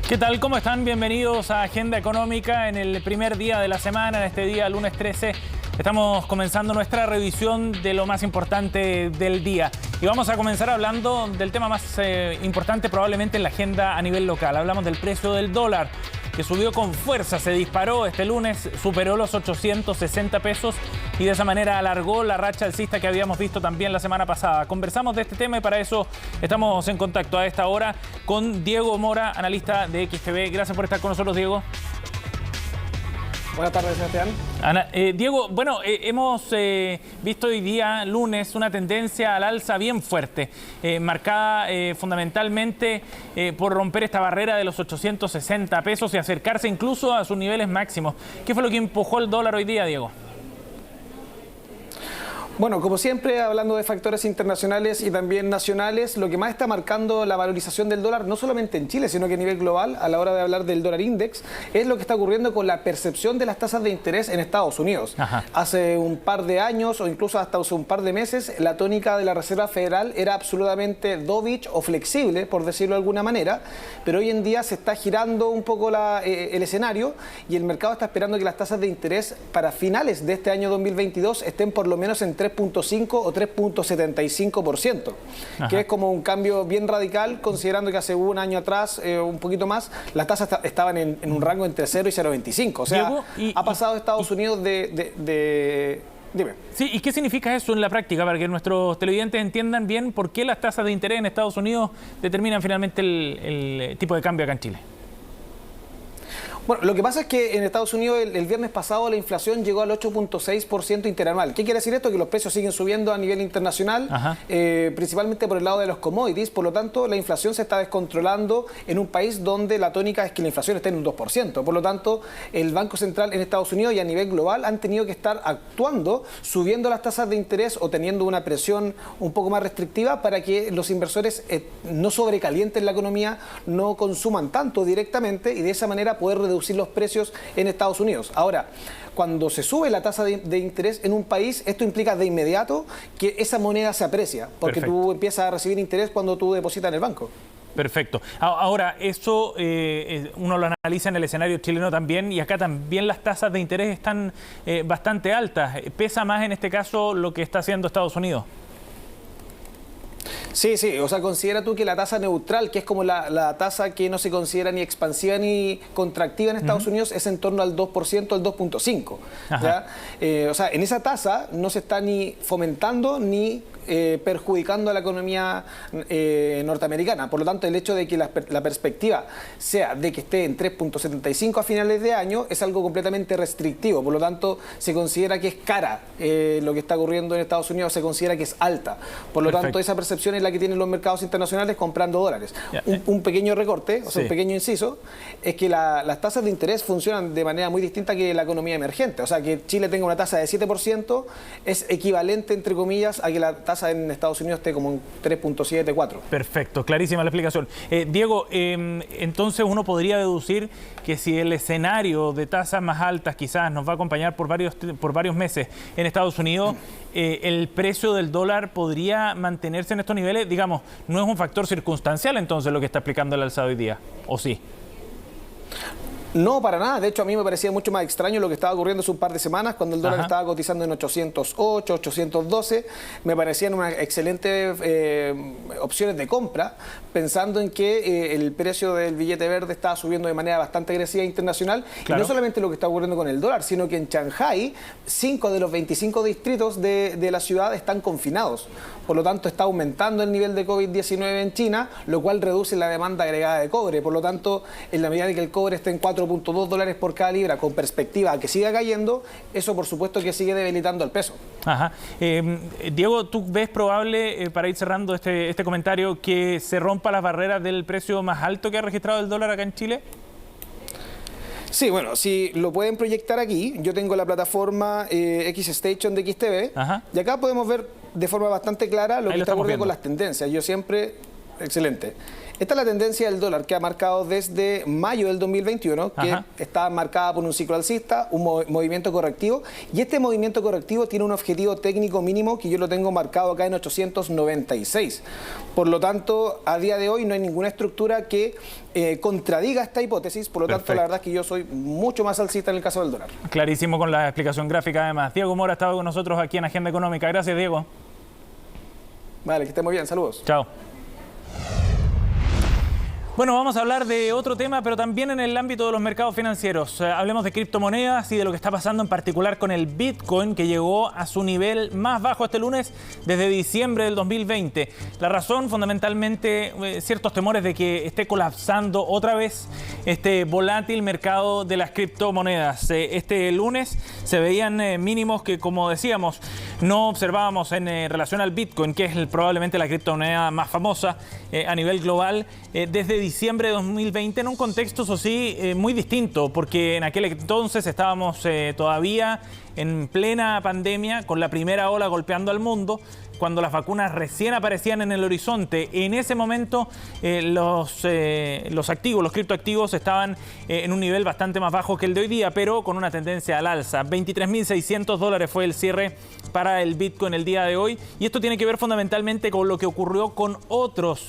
¿Qué tal? ¿Cómo están? Bienvenidos a Agenda Económica en el primer día de la semana, en este día, lunes 13. Estamos comenzando nuestra revisión de lo más importante del día. Y vamos a comenzar hablando del tema más importante probablemente en la agenda a nivel local. Hablamos del precio del dólar, que subió con fuerza, se disparó este lunes, superó los 860 pesos y de esa manera alargó la racha alcista que habíamos visto también la semana pasada. Conversamos de este tema y para eso estamos en contacto a esta hora con Diego Mora, analista de XTV. Gracias por estar con nosotros, Diego. Buenas tardes, Sebastián. Diego, bueno, hemos visto hoy día, lunes, una tendencia al alza bien fuerte, marcada fundamentalmente por romper esta barrera de los 860 pesos y acercarse incluso a sus niveles máximos. ¿Qué fue lo que empujó el dólar hoy día, Diego? Bueno, como siempre, hablando de factores internacionales y también nacionales, lo que más está marcando la valorización del dólar, no solamente en Chile, sino que a nivel global, a la hora de hablar del dólar index, es lo que está ocurriendo con la percepción de las tasas de interés en Estados Unidos. Ajá. Hace un par de años o incluso hasta hace un par de meses, la tónica de la Reserva Federal era absolutamente dovish o flexible, por decirlo de alguna manera, pero hoy en día se está girando un poco el escenario y el mercado está esperando que las tasas de interés para finales de este año 2022 estén por lo menos en 3.5 o 3.75%, que es como un cambio bien radical, considerando que hace un año atrás, un poquito más, las tasas estaban en un rango entre 0 y 0.25. O sea, ha pasado Estados Unidos de... Dime. Sí, ¿y qué significa eso en la práctica para que nuestros televidentes entiendan bien por qué las tasas de interés en Estados Unidos determinan finalmente el tipo de cambio acá en Chile? Bueno, lo que pasa es que en Estados Unidos el viernes pasado la inflación llegó al 8.6% interanual. ¿Qué quiere decir esto? Que los precios siguen subiendo a nivel internacional, principalmente por el lado de los commodities. Por lo tanto, la inflación se está descontrolando en un país donde la tónica es que la inflación está en un 2%. Por lo tanto, el Banco Central en Estados Unidos y a nivel global han tenido que estar actuando, subiendo las tasas de interés o teniendo una presión un poco más restrictiva para que los inversores no sobrecalienten la economía, no consuman tanto directamente y de esa manera poder reducir los precios en Estados Unidos. Ahora, cuando se sube la tasa de interés en un país, esto implica de inmediato que esa moneda se aprecia, porque tú empiezas a recibir interés cuando tú depositas en el banco. Perfecto. Ahora, eso uno lo analiza en el escenario chileno también, y acá también las tasas de interés están bastante altas. ¿Pesa más en este caso lo que está haciendo Estados Unidos? Sí, o sea, considera tú que la tasa neutral, que es como la tasa que no se considera ni expansiva ni contractiva en Estados Unidos, es en torno al 2%, al 2.5%. O sea, en esa tasa no se está ni fomentando ni perjudicando a la economía norteamericana. Por lo tanto, el hecho de que la perspectiva sea de que esté en 3.75 a finales de año es algo completamente restrictivo. Por lo tanto, se considera que es cara lo que está ocurriendo en Estados Unidos, se considera que es alta. Por lo tanto, esa percepción es la que tienen los mercados internacionales comprando dólares. Un pequeño recorte, o sea, un pequeño inciso, es que las tasas de interés funcionan de manera muy distinta que la economía emergente. O sea, que Chile tenga una tasa de 7% es equivalente, entre comillas, a que la tasa en Estados Unidos esté como en 3.7, 4. Perfecto, clarísima la explicación. Diego, entonces uno podría deducir que si el escenario de tasas más altas quizás nos va a acompañar por varios meses en Estados Unidos, el precio del dólar podría mantenerse en estos niveles. Digamos, no es un factor circunstancial entonces lo que está explicando el alzado hoy día, ¿o sí? No, para nada. De hecho, a mí me parecía mucho más extraño lo que estaba ocurriendo hace un par de semanas cuando el dólar estaba cotizando en 808, 812. Me parecían unas excelentes opciones de compra, pensando en que el precio del billete verde estaba subiendo de manera bastante agresiva internacional. Claro. Y no solamente lo que está ocurriendo con el dólar, sino que en Shanghái 5 de los 25 distritos de la ciudad están confinados. Por lo tanto, está aumentando el nivel de COVID-19 en China, lo cual reduce la demanda agregada de cobre. Por lo tanto, en la medida de que el cobre esté en $4.2 por cada libra, con perspectiva a que siga cayendo, eso por supuesto que sigue debilitando el peso. Diego, ¿tú ves probable, para ir cerrando este comentario, que se rompa las barreras del precio más alto que ha registrado el dólar acá en Chile? Sí, bueno, si lo pueden proyectar aquí, yo tengo la plataforma X-Station de XTV, y acá podemos ver de forma bastante clara lo que está ocurriendo con las tendencias. Yo siempre Excelente. Esta es la tendencia del dólar que ha marcado desde mayo del 2021, que está marcada por un ciclo alcista, un movimiento correctivo, y este movimiento correctivo tiene un objetivo técnico mínimo que yo lo tengo marcado acá en 896. Por lo tanto, a día de hoy no hay ninguna estructura que contradiga esta hipótesis, por lo tanto, la verdad es que yo soy mucho más alcista en el caso del dólar. Clarísimo con la explicación gráfica además. Diego Mora ha estado con nosotros aquí en Agenda Económica. Gracias, Diego. Vale, que esté muy bien. Saludos. Chao. Bueno, vamos a hablar de otro tema, pero también en el ámbito de los mercados financieros. Hablemos de criptomonedas y de lo que está pasando en particular con el Bitcoin, que llegó a su nivel más bajo este lunes desde diciembre del 2020. La razón, fundamentalmente, ciertos temores de que esté colapsando otra vez este volátil mercado de las criptomonedas. Este lunes se veían mínimos que, como decíamos, no observábamos en relación al Bitcoin, que es probablemente la criptomoneda más famosa a nivel global, desde diciembre de 2020, en un contexto, eso sí, muy distinto, porque en aquel entonces estábamos todavía en plena pandemia, con la primera ola golpeando al mundo, cuando las vacunas recién aparecían en el horizonte. En ese momento los activos, los criptoactivos estaban en un nivel bastante más bajo que el de hoy día, pero con una tendencia al alza. $23.600 fue el cierre para el Bitcoin el día de hoy, y esto tiene que ver fundamentalmente con lo que ocurrió con otras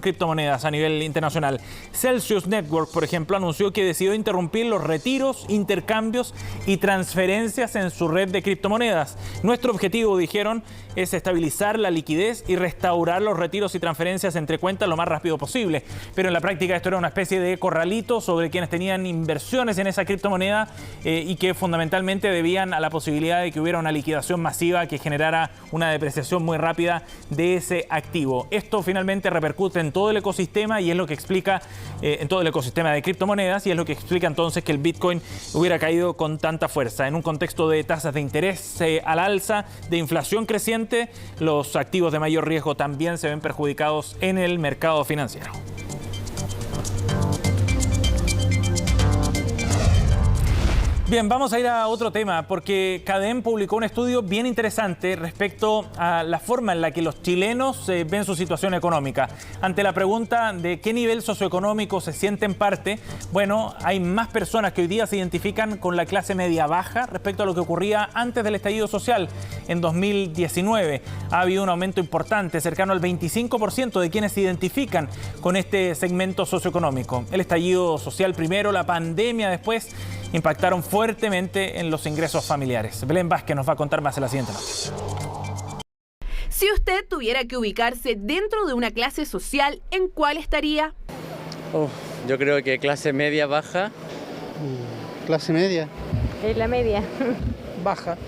criptomonedas a nivel internacional. Celsius Network, por ejemplo, anunció que decidió interrumpir los retiros, intercambios y transferencias en su red de criptomonedas. Nuestro objetivo, dijeron, es estabilizar la liquidez y restaurar los retiros y transferencias entre cuentas lo más rápido posible. Pero en la práctica esto era una especie de corralito sobre quienes tenían inversiones en esa criptomoneda y que fundamentalmente debían a la posibilidad de que hubiera una liquidación masiva que generara una depreciación muy rápida de ese activo. Esto finalmente repercute en todo el ecosistema y es lo que explica, en todo el ecosistema de criptomonedas, y es lo que explica entonces que el Bitcoin hubiera caído con tanta fuerza. En un contexto de tasas de interés al alza, de inflación creciente, los activos de mayor riesgo también se ven perjudicados en el mercado financiero. Bien, vamos a ir a otro tema, porque CADEM publicó un estudio bien interesante respecto a la forma en la que los chilenos ven su situación económica. Ante la pregunta de qué nivel socioeconómico se sienten parte, bueno, hay más personas que hoy día se identifican con la clase media baja respecto a lo que ocurría antes del estallido social en 2019. Ha habido un aumento importante, cercano al 25% de quienes se identifican con este segmento socioeconómico. El estallido social primero, la pandemia después, impactaron fuertemente en los ingresos familiares. Belén Vázquez nos va a contar más en la siguiente noticia. Si usted tuviera que ubicarse dentro de una clase social, ¿en cuál estaría? Yo creo que clase media baja. Clase media. La media. Baja.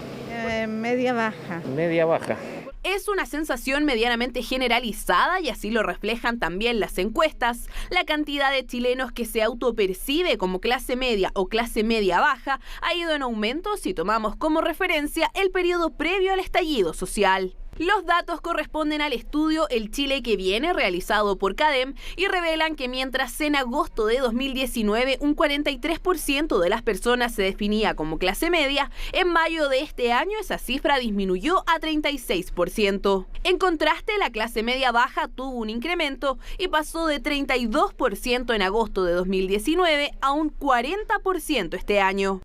Media baja. Media baja. Es una sensación medianamente generalizada y así lo reflejan también las encuestas. La cantidad de chilenos que se autopercibe como clase media o clase media baja ha ido en aumento si tomamos como referencia el periodo previo al estallido social. Los datos corresponden al estudio El Chile que viene, realizado por CADEM, y revelan que mientras en agosto de 2019 un 43% de las personas se definía como clase media, en mayo de este año esa cifra disminuyó a 36%. En contraste, la clase media baja tuvo un incremento y pasó de 32% en agosto de 2019 a un 40% este año.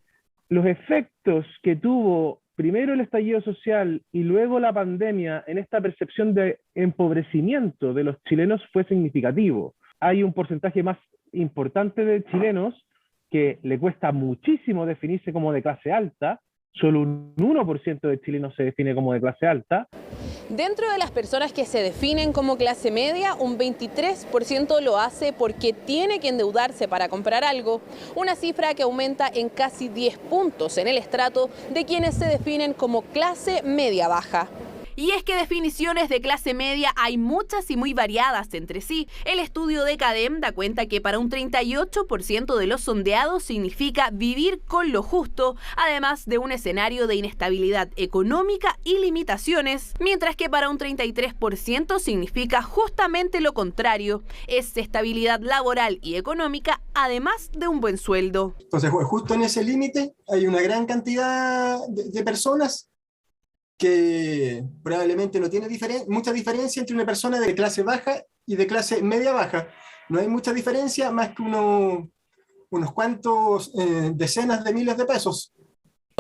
Los efectos que tuvo primero el estallido social y luego la pandemia en esta percepción de empobrecimiento de los chilenos fue significativo. Hay un porcentaje más importante de chilenos que le cuesta muchísimo definirse como de clase alta. Solo un 1% de chilenos se define como de clase alta. Dentro de las personas que se definen como clase media, un 23% lo hace porque tiene que endeudarse para comprar algo, una cifra que aumenta en casi 10 puntos en el estrato de quienes se definen como clase media baja. Y es que definiciones de clase media hay muchas y muy variadas entre sí. El estudio de CADEM da cuenta que para un 38% de los sondeados significa vivir con lo justo, además de un escenario de inestabilidad económica y limitaciones, mientras que para un 33% significa justamente lo contrario, es estabilidad laboral y económica, además de un buen sueldo. Entonces, justo en ese límite hay una gran cantidad de personas que probablemente no tiene mucha diferencia entre una persona de clase baja y de clase media baja. No hay mucha diferencia, más que unos cuantos decenas de miles de pesos.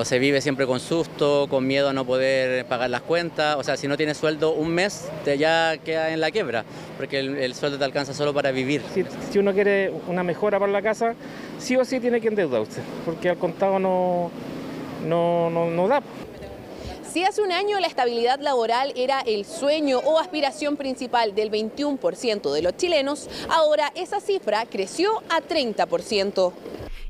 Se vive siempre con susto, con miedo a no poder pagar las cuentas. O sea, si no tienes sueldo un mes, ya queda en la quiebra, porque el sueldo te alcanza solo para vivir. Si uno quiere una mejora para la casa, sí o sí tiene que endeudarse, porque al contado no da. Si hace un año la estabilidad laboral era el sueño o aspiración principal del 21% de los chilenos, ahora esa cifra creció a 30%.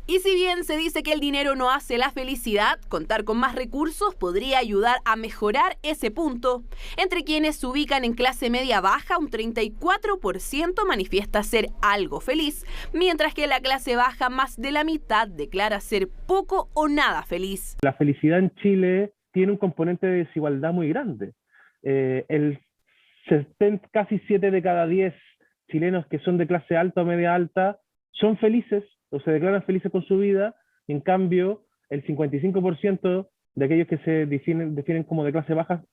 Y si bien se dice que el dinero no hace la felicidad, contar con más recursos podría ayudar a mejorar ese punto. Entre quienes se ubican en clase media baja, un 34% manifiesta ser algo feliz, mientras que la clase baja más de la mitad declara ser poco o nada feliz. La felicidad en Chile tiene un componente de desigualdad muy grande. Casi 7 de cada 10 chilenos que son de clase alta o media alta son felices o se declaran felices con su vida, y en cambio el 55% de aquellos que se definen como de clase baja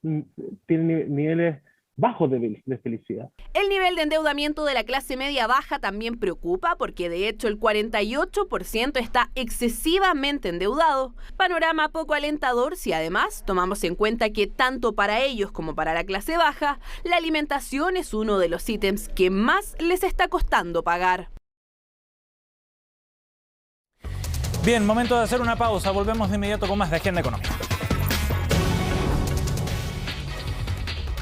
tienen niveles bajos de felicidad. El nivel de endeudamiento de la clase media baja también preocupa porque de hecho el 48% está excesivamente endeudado. Panorama poco alentador si además tomamos en cuenta que tanto para ellos como para la clase baja, la alimentación es uno de los ítems que más les está costando pagar. Bien, momento de hacer una pausa. Volvemos de inmediato con más de Agenda Económica.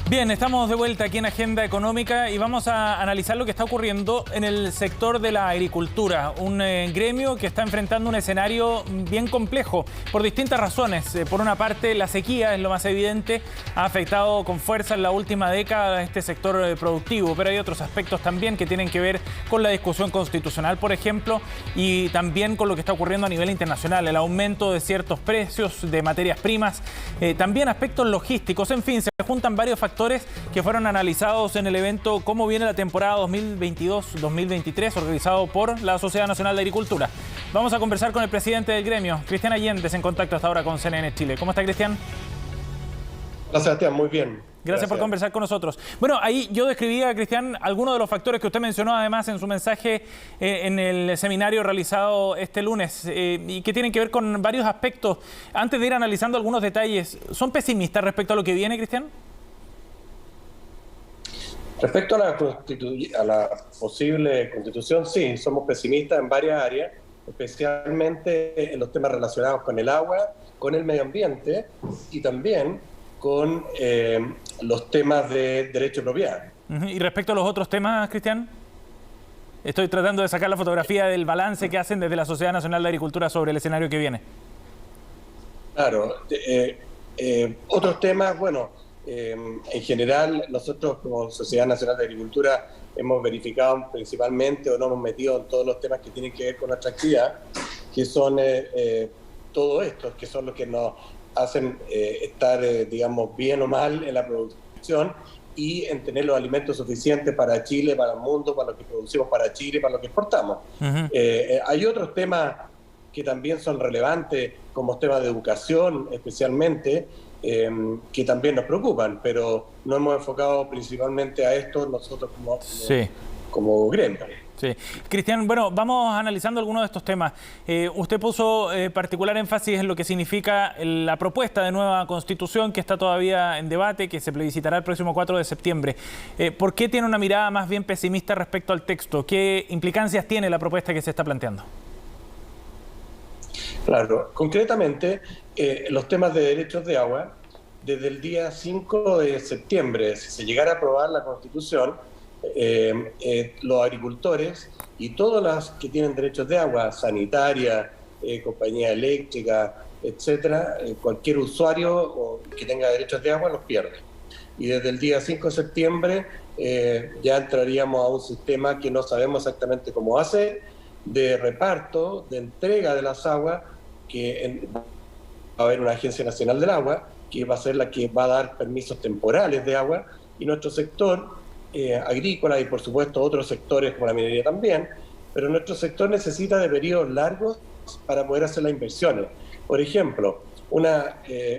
Bien, estamos de vuelta aquí en Agenda Económica y vamos a analizar lo que está ocurriendo en el sector de la agricultura, un gremio que está enfrentando un escenario bien complejo por distintas razones. Por una parte, la sequía es lo más evidente, ha afectado con fuerza en la última década a este sector productivo, pero hay otros aspectos también que tienen que ver con la discusión constitucional, por ejemplo, y también con lo que está ocurriendo a nivel internacional, el aumento de ciertos precios de materias primas, también aspectos logísticos, en fin, se juntan varios factores que fueron analizados en el evento Cómo viene la temporada 2022-2023 organizado por la Sociedad Nacional de Agricultura. Vamos a conversar con el presidente del gremio, Cristian Allende, en contacto hasta ahora con CNN Chile. ¿Cómo está, Cristian? Hola, Sebastián, muy bien. Gracias por conversar con nosotros. Bueno, ahí yo describía, Cristian, algunos de los factores que usted mencionó además en su mensaje en el seminario realizado este lunes y que tienen que ver con varios aspectos. Antes de ir analizando algunos detalles, ¿son pesimistas respecto a lo que viene, Cristian? Respecto a la posible constitución, sí, somos pesimistas en varias áreas, especialmente en los temas relacionados con el agua, con el medio ambiente y también con los temas de derecho de propiedad. ¿Y respecto a los otros temas, Cristian? Estoy tratando de sacar la fotografía del balance que hacen desde la Sociedad Nacional de Agricultura sobre el escenario que viene. Claro, otros temas, bueno, en general nosotros como Sociedad Nacional de Agricultura hemos verificado principalmente o nos hemos metido en todos los temas que tienen que ver con nuestra actividad, que son todos estos, que son los que nos hacen estar, digamos, bien o mal en la producción y en tener los alimentos suficientes para Chile, para el mundo, para lo que producimos para Chile, para lo que exportamos. Hay otros temas que también son relevantes, como temas de educación especialmente, que también nos preocupan, pero no hemos enfocado principalmente a esto nosotros como gremio. Sí. Cristian, bueno, vamos analizando algunos de estos temas. Usted puso particular énfasis en lo que significa la propuesta de nueva constitución que está todavía en debate, que se plebiscitará el próximo 4 de septiembre. ¿Por qué tiene una mirada más bien pesimista respecto al texto? ¿Qué implicancias tiene la propuesta que se está planteando? Claro, concretamente, los temas de derechos de agua, desde el día 5 de septiembre, si se llegara a aprobar la Constitución, los agricultores y todas las que tienen derechos de agua, sanitaria, compañía eléctrica, etcétera, cualquier usuario que tenga derechos de agua los pierde. Y desde el día 5 de septiembre ya entraríamos a un sistema que no sabemos exactamente cómo hacer, de reparto, de entrega de las aguas, que va a haber una Agencia Nacional del Agua, que va a ser la que va a dar permisos temporales de agua, y nuestro sector agrícola y por supuesto otros sectores como la minería también, pero nuestro sector necesita de periodos largos para poder hacer las inversiones. Por ejemplo, una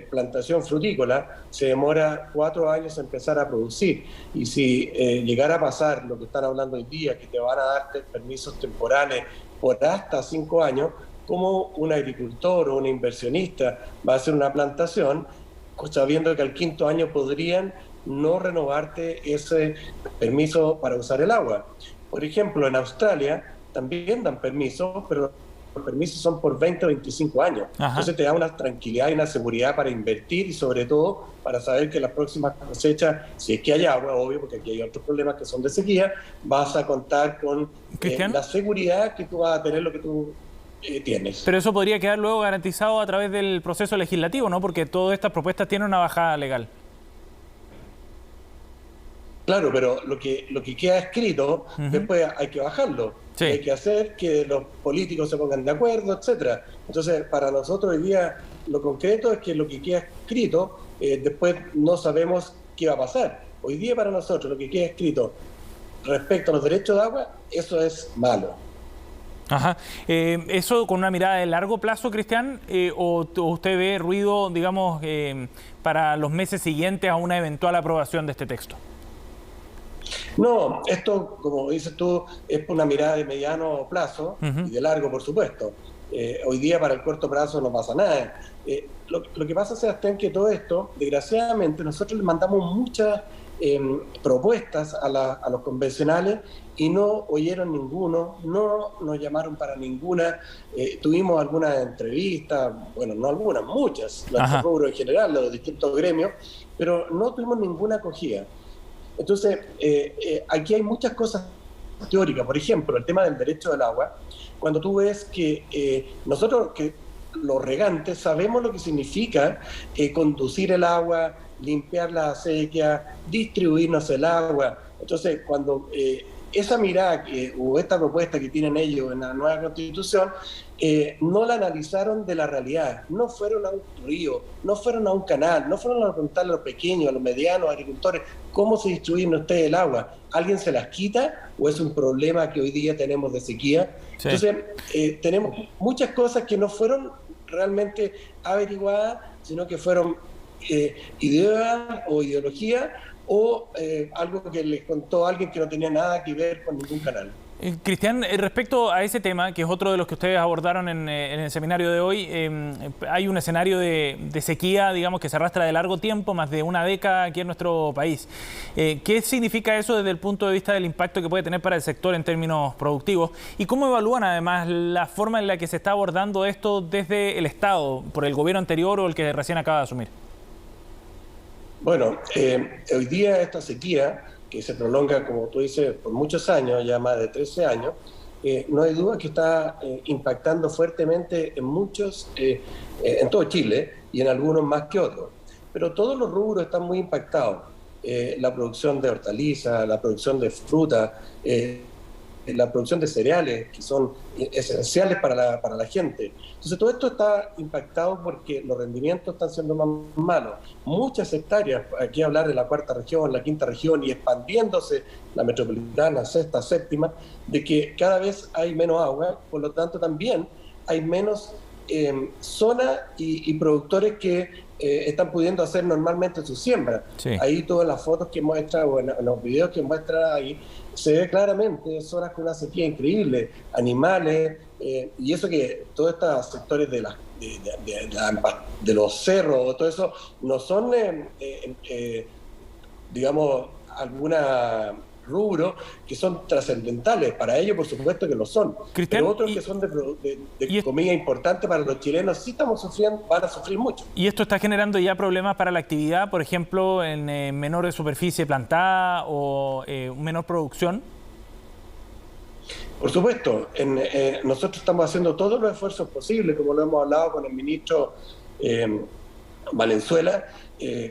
plantación frutícola se demora 4 años en empezar a producir. Y si llegara a pasar lo que están hablando hoy día, que te van a dar permisos temporales por hasta 5 años, ¿cómo un agricultor o un inversionista va a hacer una plantación sabiendo que al 5.º año podrían no renovarte ese permiso para usar el agua? Por ejemplo, en Australia también dan permisos, pero los permisos son por 20 o 25 años. Ajá. Entonces te da una tranquilidad y una seguridad para invertir y sobre todo para saber que las próximas cosechas, si es que hay agua, obvio, porque aquí hay otros problemas que son de sequía, vas a contar con la seguridad que tú vas a tener lo que tú tienes. Pero eso podría quedar luego garantizado a través del proceso legislativo, ¿no? Porque todas estas propuestas tienen una bajada legal. Claro, pero lo que queda escrito, después hay que bajarlo. Sí. Hay que hacer que los políticos se pongan de acuerdo, etcétera. Entonces, para nosotros hoy día, lo concreto es que lo que queda escrito, después no sabemos qué va a pasar. Hoy día para nosotros, lo que queda escrito respecto a los derechos de agua, eso es malo. Ajá. ¿Eso con una mirada de largo plazo, Cristian? ¿O usted ve ruido, digamos, para los meses siguientes a una eventual aprobación de este texto? No, esto, como dices tú, es una mirada de mediano plazo y de largo, por supuesto. Hoy día para el corto plazo no pasa nada. Lo que pasa, Sebastián, que todo esto, desgraciadamente, nosotros le mandamos muchas propuestas a los convencionales y no oyeron ninguno, no nos llamaron para ninguna. Tuvimos algunas entrevistas, bueno, no algunas, muchas, nuestro rubro en general, los distintos gremios, pero no tuvimos ninguna acogida. Entonces, aquí hay muchas cosas teóricas. Por ejemplo, el tema del derecho del agua. Cuando tú ves que nosotros, que los regantes, sabemos lo que significa conducir el agua, limpiar la acequia, distribuirnos el agua. Entonces, cuando esa mirada o esta propuesta que tienen ellos en la nueva Constitución, no la analizaron de la realidad, no fueron a un río, no fueron a un canal, no fueron a preguntarle a los pequeños, a los medianos, agricultores, cómo se distribuyen ustedes el agua. ¿Alguien se las quita o es un problema que hoy día tenemos de sequía? Sí. Entonces, tenemos muchas cosas que no fueron realmente averiguadas, sino que fueron ideas o ideología o algo que les contó alguien que no tenía nada que ver con ningún canal. Cristian, respecto a ese tema, que es otro de los que ustedes abordaron en el seminario de hoy, hay un escenario de sequía, digamos, que se arrastra de largo tiempo, más de una década aquí en nuestro país. ¿Qué significa eso desde el punto de vista del impacto que puede tener para el sector en términos productivos? ¿Y cómo evalúan además la forma en la que se está abordando esto desde el Estado, por el gobierno anterior o el que recién acaba de asumir? Bueno, hoy día esta sequía, que se prolonga, como tú dices, por muchos años, ya más de 13 años, no hay duda que está impactando fuertemente en muchos, en todo Chile y en algunos más que otros. Pero todos los rubros están muy impactados. La producción de hortalizas, la producción de fruta, la producción de cereales, que son esenciales para la gente. Entonces todo esto está impactado porque los rendimientos están siendo más malos. Muchas hectáreas, aquí hablar de la 4ª región, la 5ª región y expandiéndose la metropolitana, 6ª, 7ª, de que cada vez hay menos agua, por lo tanto también hay menos zonas y productores que están pudiendo hacer normalmente su siembra. Sí. Ahí todas las fotos que muestra o en los videos que muestra ahí se ve claramente zonas con una sequía increíble, animales, y eso que todos estos sectores de los cerros, todo eso, no son, digamos, alguna rubro que son trascendentales. Para ellos, por supuesto que lo son. Cristian, pero otros que son de comida importante para los chilenos sí estamos sufriendo, van a sufrir mucho. ¿Y esto está generando ya problemas para la actividad, por ejemplo, en menor superficie plantada o menor producción? Por supuesto. Nosotros estamos haciendo todos los esfuerzos posibles, como lo hemos hablado con el ministro Valenzuela,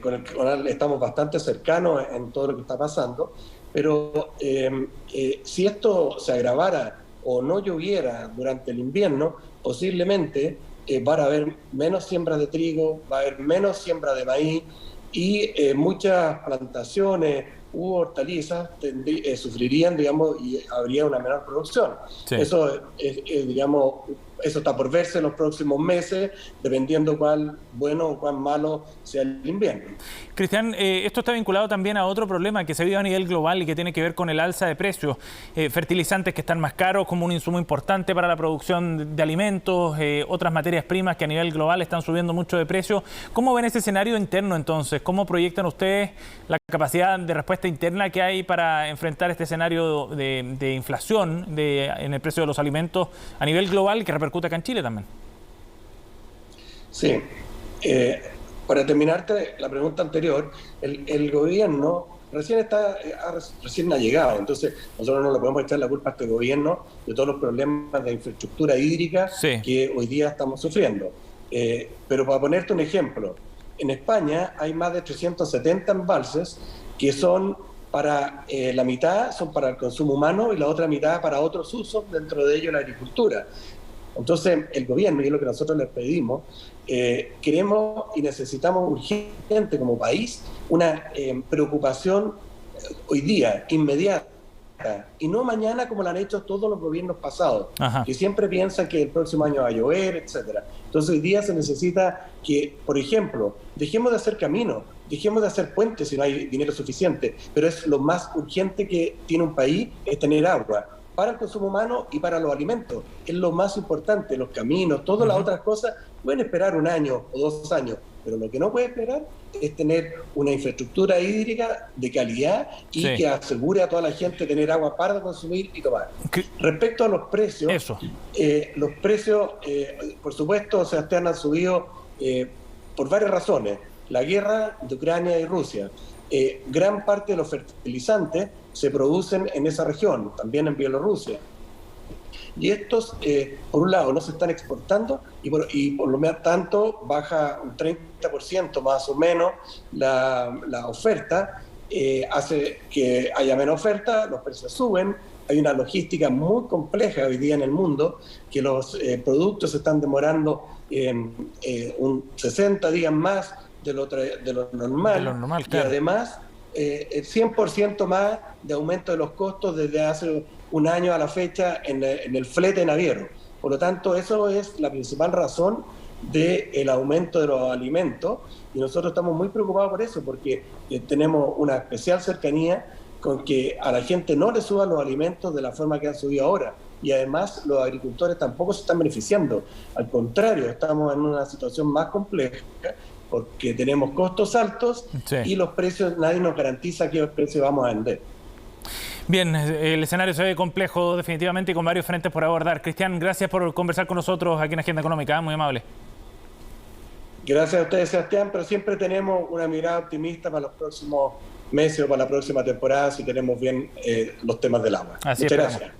con el que estamos bastante cercanos en todo lo que está pasando. Pero si esto se agravara o no lloviera durante el invierno, posiblemente va a haber menos siembras de trigo, va a haber menos siembra de maíz y muchas plantaciones u hortalizas sufrirían, digamos, y habría una menor producción. Sí. Eso es, digamos, eso está por verse en los próximos meses, dependiendo cuán bueno o cuán malo sea el invierno. Cristian, esto está vinculado también a otro problema que se vive a nivel global y que tiene que ver con el alza de precios. Fertilizantes que están más caros como un insumo importante para la producción de alimentos, otras materias primas que a nivel global están subiendo mucho de precio. ¿Cómo ven ese escenario interno entonces? ¿Cómo proyectan ustedes la capacidad de respuesta interna que hay para enfrentar este escenario de inflación en el precio de los alimentos a nivel global y que repercute acá en Chile también? Sí. Para terminarte la pregunta anterior, el gobierno recién ha llegado, entonces nosotros no le podemos echar la culpa a este gobierno de todos los problemas de infraestructura hídrica que hoy día estamos sufriendo. Pero para ponerte un ejemplo, en España hay más de 370 embalses que son para la mitad son para el consumo humano y la otra mitad para otros usos, dentro de ello la agricultura. Entonces el gobierno, y es lo que nosotros les pedimos, queremos y necesitamos urgente como país una preocupación hoy día, inmediata, y no mañana como lo han hecho todos los gobiernos pasados, que siempre piensan que el próximo año va a llover, etcétera. Entonces hoy día se necesita que, por ejemplo, dejemos de hacer caminos, dejemos de hacer puentes si no hay dinero suficiente, pero es lo más urgente que tiene un país, es tener agua para el consumo humano y para los alimentos. Es lo más importante, los caminos, todas las otras cosas pueden esperar 1 año o 2 años, pero lo que no puede esperar es tener una infraestructura hídrica de calidad y que asegure a toda la gente tener agua para consumir y tomar. Respecto a los precios, los precios, por supuesto, Sebastián, han subido por varias razones. La guerra de Ucrania y Rusia. Gran parte de los fertilizantes se producen en esa región, también en Bielorrusia. Y estos, por un lado, no se están exportando y por lo tanto baja un 30% más o menos la oferta, hace que haya menos oferta, los precios suben. Hay una logística muy compleja hoy día en el mundo, que los productos se están demorando un 60 días más de lo normal, claro. Y además el 100% más de aumento de los costos desde hace 1 año a la fecha en el flete naviero. Por lo tanto, eso es la principal razón del aumento de los alimentos, y nosotros estamos muy preocupados por eso, porque tenemos una especial cercanía con que a la gente no le suban los alimentos de la forma que han subido ahora, y además los agricultores tampoco se están beneficiando. Al contrario, estamos en una situación más compleja, porque tenemos costos altos y los precios, nadie nos garantiza qué precio vamos a vender. Bien, el escenario se ve complejo definitivamente y con varios frentes por abordar. Cristian, gracias por conversar con nosotros aquí en Agenda Económica, muy amable. Gracias a ustedes, Sebastián, pero siempre tenemos una mirada optimista para los próximos meses o para la próxima temporada si tenemos bien los temas del agua. Muchas gracias.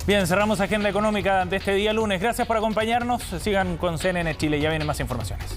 Bien, cerramos Agenda Económica de este día lunes. Gracias por acompañarnos. Sigan con CNN Chile, ya vienen más informaciones.